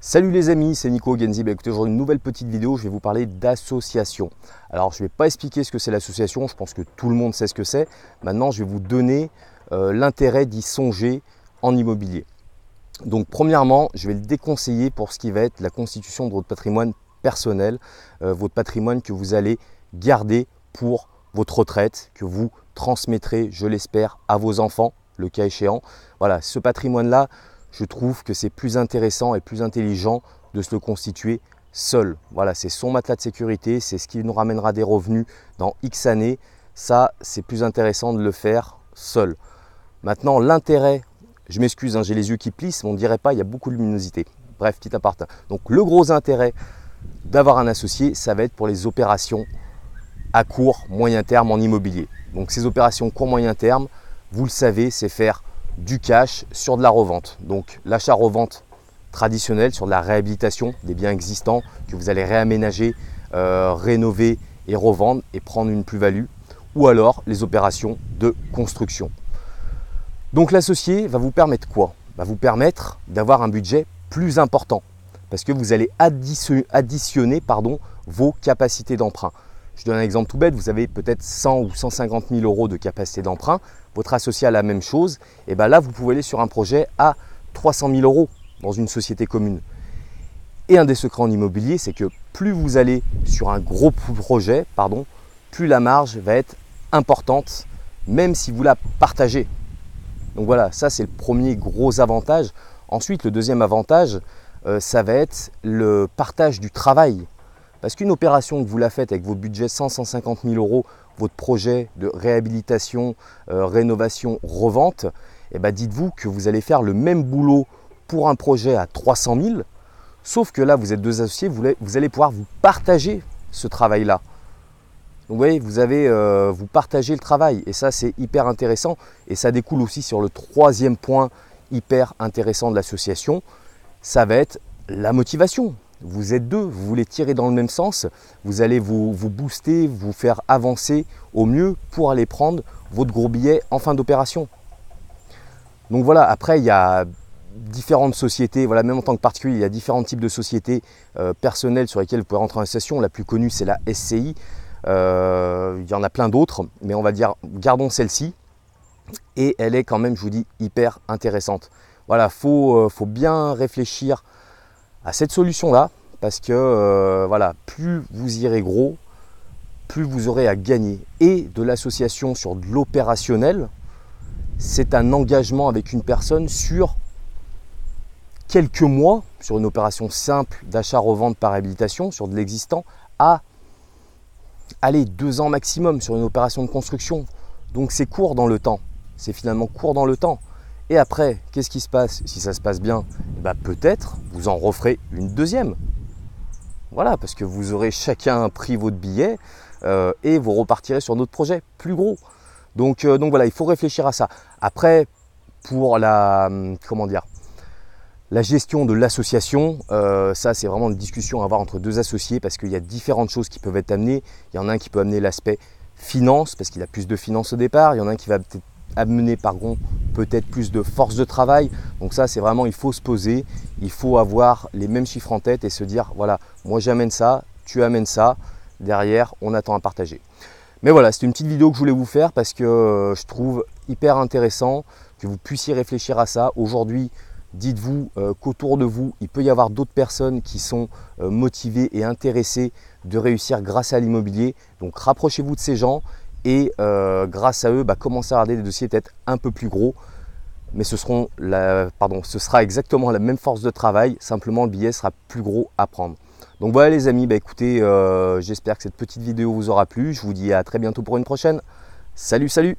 Salut les amis, c'est Nico Genzi. Écoutez, aujourd'hui une nouvelle petite vidéo, je vais vous parler d'association. Alors je ne vais pas expliquer ce que c'est l'association, je pense que tout le monde sait ce que c'est. Maintenant je vais vous donner l'intérêt d'y songer en immobilier. Donc premièrement, je vais le déconseiller pour ce qui va être la constitution de votre patrimoine personnel, votre patrimoine que vous allez garder pour votre retraite, que vous transmettrez, je l'espère, à vos enfants, le cas échéant. Voilà, ce patrimoine-là, je trouve que c'est plus intéressant et plus intelligent de se le constituer seul. Voilà, c'est son matelas de sécurité, c'est ce qui nous ramènera des revenus dans X années. Ça, c'est plus intéressant de le faire seul. Maintenant, l'intérêt, je m'excuse, hein, j'ai les yeux qui plissent, mais on ne dirait pas, il y a beaucoup de luminosité. Bref, petit aparté. Donc, le gros intérêt d'avoir un associé, ça va être pour les opérations à court, moyen terme en immobilier. Donc, ces opérations court, moyen terme, vous le savez, c'est faire du cash sur de la revente. Donc l'achat-revente traditionnel sur de la réhabilitation des biens existants que vous allez réaménager, rénover et revendre et prendre une plus-value, ou alors les opérations de construction. Donc l'associé va vous permettre quoi? Va vous permettre d'avoir un budget plus important parce que vous allez additionner vos capacités d'emprunt. Je donne un exemple tout bête, vous avez peut-être 100 ou 150 000 euros de capacité d'emprunt, votre associé a la même chose, et bien là vous pouvez aller sur un projet à 300 000 euros dans une société commune. Et un des secrets en immobilier, c'est que plus vous allez sur un gros projet, plus la marge va être importante, même si vous la partagez. Donc voilà, ça c'est le premier gros avantage. Ensuite, le deuxième avantage, ça va être le partage du travail. Parce qu'une opération que vous la faites avec votre budget 100-150 000 euros, votre projet de réhabilitation, rénovation, revente, eh ben dites-vous que vous allez faire le même boulot pour un projet à 300 000, sauf que là, vous êtes deux associés, vous allez pouvoir vous partager ce travail-là. Donc vous voyez, vous partagez le travail et ça, c'est hyper intéressant. Et ça découle aussi sur le troisième point hyper intéressant de l'association, ça va être la motivation. Vous êtes deux, vous voulez tirer dans le même sens, vous allez vous booster, vous faire avancer au mieux pour aller prendre votre gros billet en fin d'opération. Donc voilà, après il y a différentes sociétés, voilà, même en tant que particulier, il y a différents types de sociétés personnelles sur lesquelles vous pouvez rentrer en association. La plus connue, c'est la SCI. Il y en a plein d'autres, mais on va dire, gardons celle-ci. Et elle est quand même, je vous dis, hyper intéressante. Voilà, faut bien réfléchir à cette solution-là, parce que voilà, plus vous irez gros, plus vous aurez à gagner. Et de l'association sur de l'opérationnel, c'est un engagement avec une personne sur quelques mois, sur une opération simple d'achat-revente par réhabilitation, sur de l'existant, à allez, 2 ans maximum sur une opération de construction. Donc c'est court dans le temps, c'est finalement court dans le temps. Et après, qu'est-ce qui se passe? Si ça se passe bien, peut-être vous en referez une deuxième. Voilà, parce que vous aurez chacun pris votre billet et vous repartirez sur notre projet plus gros. Donc voilà, il faut réfléchir à ça. Après, pour la gestion de l'association, ça c'est vraiment une discussion à avoir entre deux associés parce qu'il y a différentes choses qui peuvent être amenées. Il y en a un qui peut amener l'aspect finance parce qu'il a plus de finances au départ. Il y en a un qui va peut-être amener peut-être plus de force de travail. Donc ça, c'est vraiment, il faut se poser, il faut avoir les mêmes chiffres en tête et se dire, voilà, moi j'amène ça, tu amènes ça, derrière, on attend à partager. Mais voilà, c'est une petite vidéo que je voulais vous faire parce que je trouve hyper intéressant que vous puissiez réfléchir à ça. Aujourd'hui, dites-vous qu'autour de vous, il peut y avoir d'autres personnes qui sont motivées et intéressées de réussir grâce à l'immobilier. Donc rapprochez-vous de ces gens. Et grâce à eux, commencez à regarder des dossiers peut-être un peu plus gros, mais ce sera exactement la même force de travail, simplement le billet sera plus gros à prendre. Donc voilà les amis, écoutez, j'espère que cette petite vidéo vous aura plu. Je vous dis à très bientôt pour une prochaine. Salut, salut!